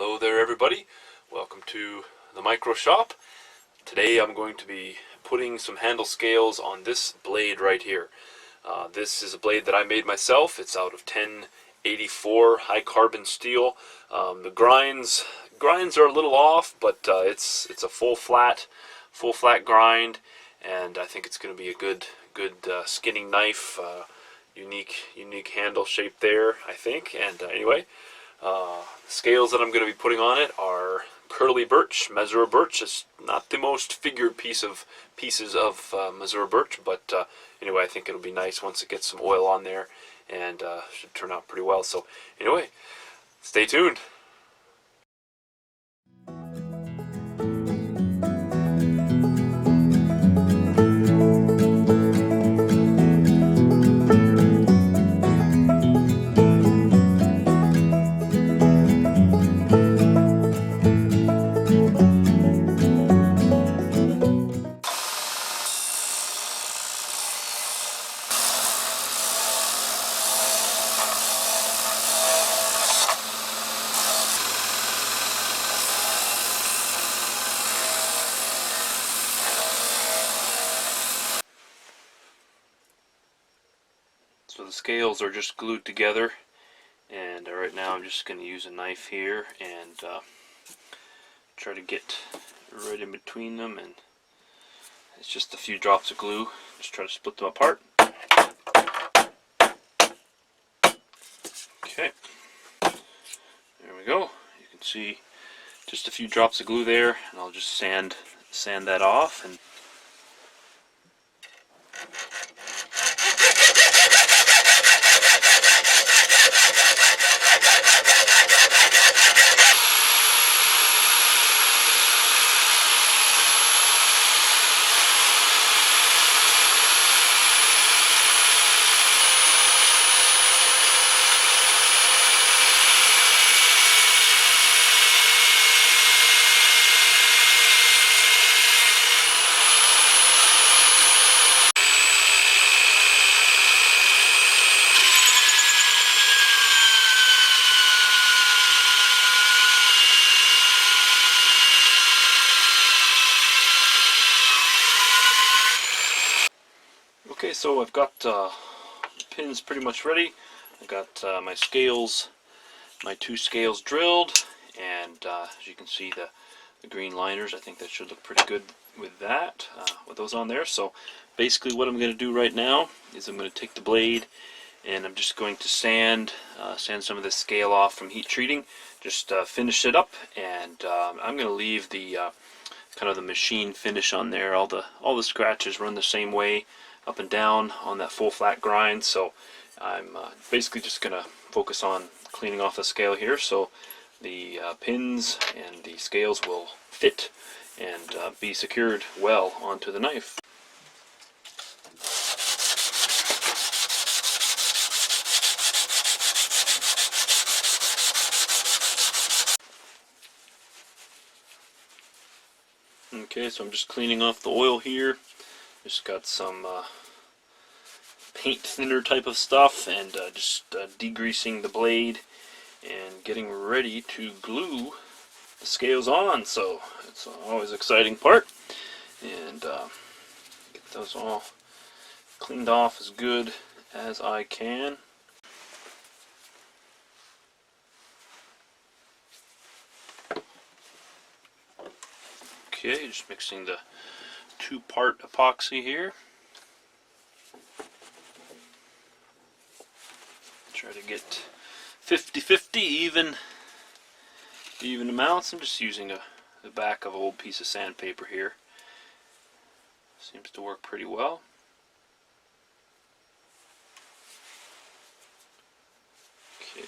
Hello there everybody, welcome to the micro shop. Today I'm going to be putting some handle scales on this blade right here. This is a blade that I made myself. It's out of 1084 high carbon steel. The grinds are a little off, but it's a full flat grind, and I think it's going to be a good skinning knife. Unique handle shape there, I think. And anyway, the scales that I'm going to be putting on it are Curly Birch, Masur birch. It's not the most figured pieces of Masur birch, but anyway, I think it'll be nice once it gets some oil on there, and should turn out pretty well. So anyway, stay tuned. So the scales are just glued together, and right now I'm just going to use a knife here and try to get right in between them, and it's just a few drops of glue. Just try to split them apart. Okay, there we go. You can see just a few drops of glue there, and I'll just sand that off. And okay, so I've got the pins pretty much ready. I've got my two scales drilled, and as you can see, the green liners, I think that should look pretty good with that, with those on there. So basically what I'm going to do right now is I'm going to take the blade, and I'm just going to sand some of the scale off from heat treating, just finish it up, and I'm going to leave the kind of the machine finish on there. All the scratches run the same way up and down on that full flat grind, so I'm basically just going to focus on cleaning off the scale here so the pins and the scales will fit and be secured well onto the knife. Okay, so I'm just cleaning off the oil here. Just got some paint thinner type of stuff, and just degreasing the blade and getting ready to glue the scales on. So it's always an exciting part, and get those all cleaned off as good as I can. Okay, just mixing the 2-part epoxy here. Try to get 50-50 even amounts. I'm just using the back of an old piece of sandpaper here. Seems to work pretty well. Okay.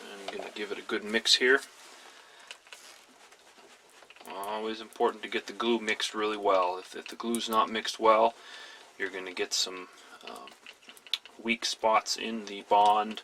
I'm going to give it a good mix here. Always important to get the glue mixed really well. If the glue's not mixed well, you're going to get some weak spots in the bond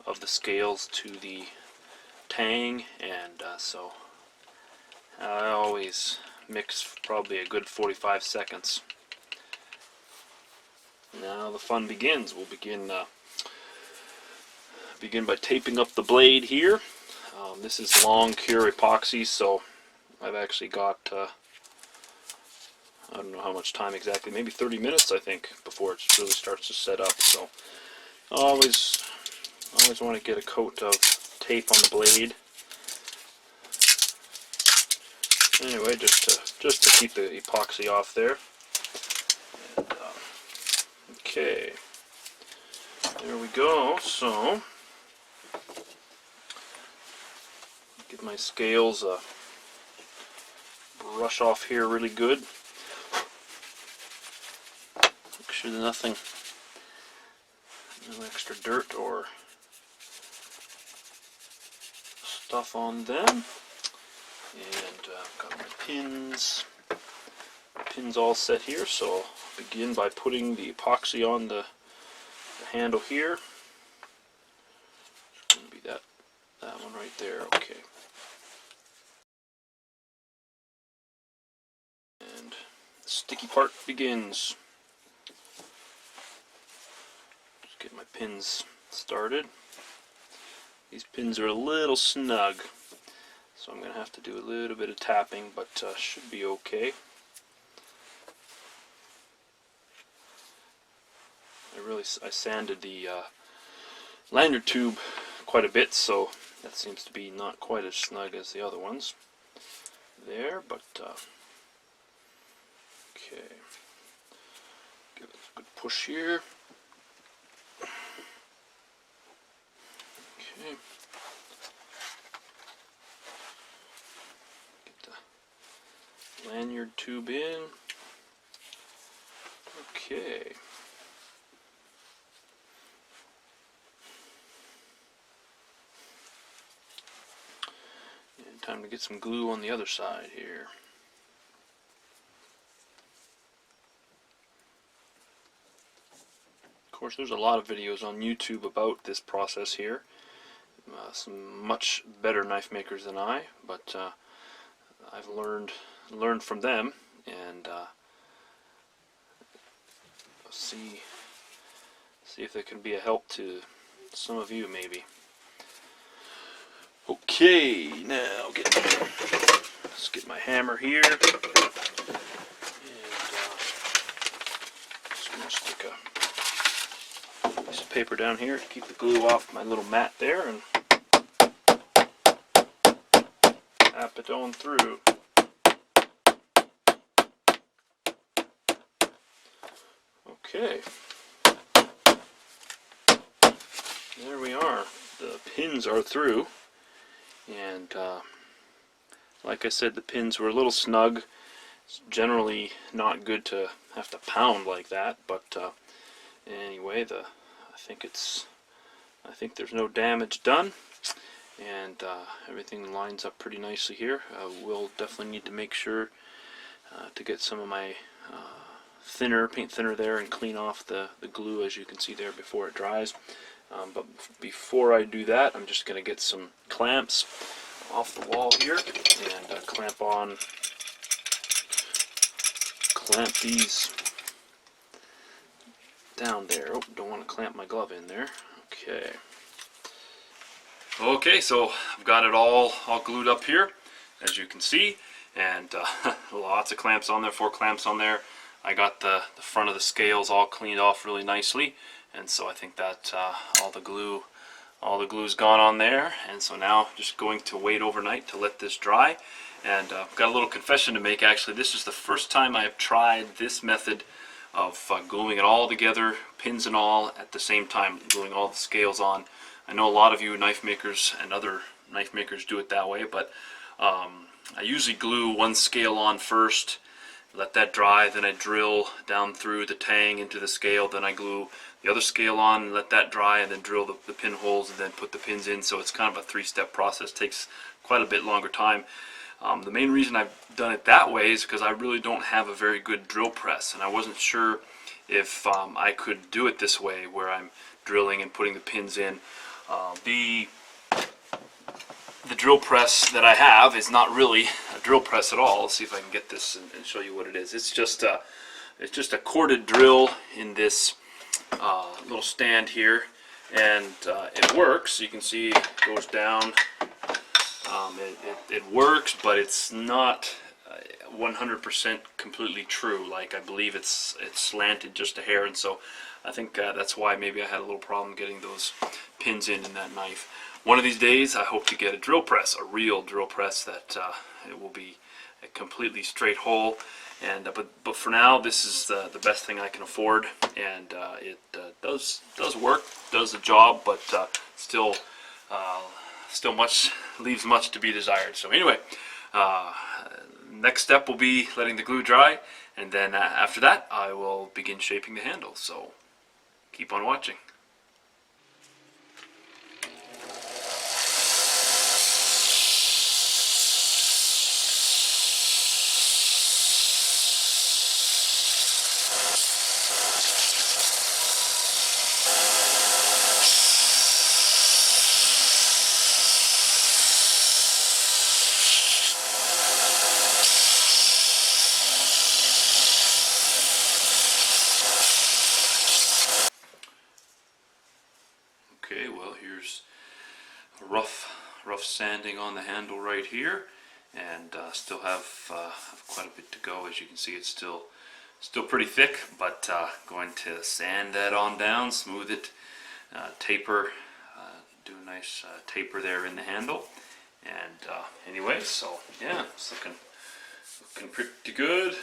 of the scales to the tang, and so I always mix probably a good 45 seconds. Now the fun begins. We'll begin begin by taping up the blade here. This is long cure epoxy, so I've actually got I don't know how much time exactly, maybe 30 minutes I think before it really starts to set up. So always want to get a coat of tape on the blade. Anyway, just to keep the epoxy off there. And, okay, there we go. So get my scales brush off here really good. Make sure there's nothing, no extra dirt or stuff on them. And I've got my pins all set here, so I'll begin by putting the epoxy on the handle here. It's going to be that one right there. Okay. And the sticky part begins. Just get my pins started. These pins are a little snug, so I'm going to have to do a little bit of tapping, but should be okay. I sanded the lanyard tube quite a bit, so that seems to be not quite as snug as the other ones there, but okay. Give it a good push here. Okay. Get the lanyard tube in. Okay. And time to get some glue on the other side here. Of course, there's a lot of videos on YouTube about this process here. Some much better knife makers than I, but I've learned from them, and see if they can be a help to some of you maybe. Okay, now let's get my hammer here, and just gonna stick a piece of paper down here to keep the glue off my little mat there, and tap it on through. Okay, there we are. The pins are through, and like I said, the pins were a little snug. It's generally not good to have to pound like that, but anyway, I think there's no damage done, and everything lines up pretty nicely here. We'll definitely need to make sure to get some of my paint thinner there and clean off the glue, as you can see there, before it dries. But before I do that, I'm just going to get some clamps off the wall here and clamp these down there. Oh, don't want to clamp my glove in there. Okay, so I've got it all glued up here, as you can see, and lots of clamps on there, 4 clamps on there. I got the front of the scales all cleaned off really nicely, and so I think that all the glue's gone on there, and so now just going to wait overnight to let this dry. And I've got a little confession to make. Actually, this is the first time I've tried this method of gluing it all together, pins and all, at the same time, gluing all the scales on. I know a lot of you knife makers and other knife makers do it that way, but I usually glue one scale on first, let that dry, then I drill down through the tang into the scale, then I glue the other scale on, let that dry, and then drill the pinholes and then put the pins in. So it's kind of a 3-step process. It takes quite a bit longer time. The main reason I've done it that way is because I really don't have a very good drill press, and I wasn't sure if I could do it this way, where I'm drilling and putting the pins in. The drill press that I have is not really a drill press at all. Let's see if I can get this and show you what it is. It's just a corded drill in this little stand here, and it works. You can see it goes down. It works, but it's not 100% completely true. Like, I believe it's slanted just a hair, and so I think that's why maybe I had a little problem getting those pins in that knife. One of these days I hope to get a drill press, a real drill press that it will be a completely straight hole. And but for now, this is the best thing I can afford, and it does work, does the job, but still leaves much to be desired. So anyway, next step will be letting the glue dry, and then after that I will begin shaping the handle. So keep on watching. Okay, well, here's a rough sanding on the handle right here, and still have quite a bit to go. As you can see, it's still pretty thick, but going to sand that on down, smooth it, taper, do a nice taper there in the handle. And anyway, so yeah, it's looking pretty good.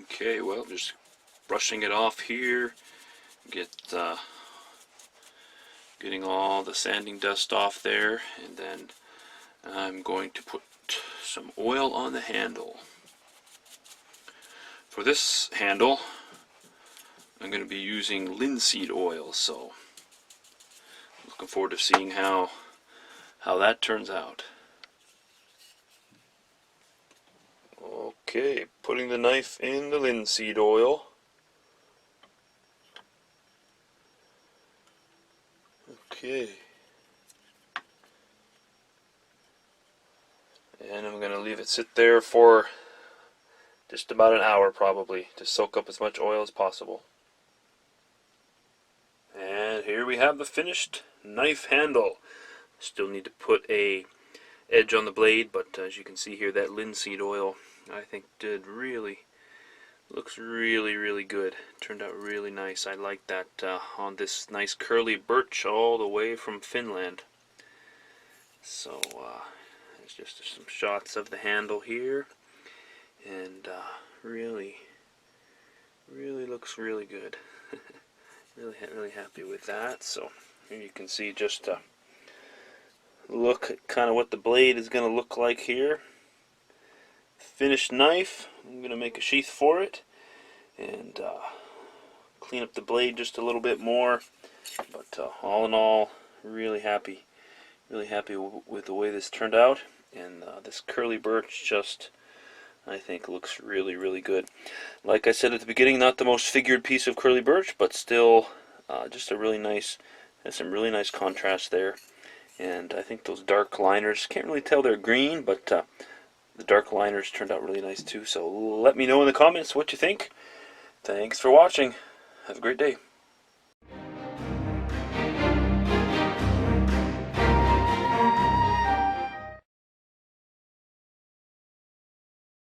Okay, well, just brushing it off here, getting all the sanding dust off there, and then I'm going to put some oil on the handle. For this handle, I'm going to be using linseed oil, so looking forward to seeing how that turns out. Okay, putting the knife in the linseed oil. Okay. And I'm going to leave it sit there for just about an hour probably to soak up as much oil as possible. And here we have the finished knife handle. Still need to put a edge on the blade, but as you can see here, that linseed oil I think looks really good. Turned out really nice. I like that on this nice curly birch all the way from Finland. So there's just some shots of the handle here, and really looks really good. really happy with that. So here you can see just look at kind of what the blade is going to look like here. Finished knife. I'm going to make a sheath for it and clean up the blade just a little bit more, but all in all, really happy with the way this turned out. And this curly birch just, I think, looks really good. Like I said at the beginning, not the most figured piece of curly birch, but still just a really nice, has some really nice contrast there. And I think those dark liners, can't really tell they're green, but the dark liners turned out really nice too. So let me know in the comments what you think. Thanks for watching. Have a great day.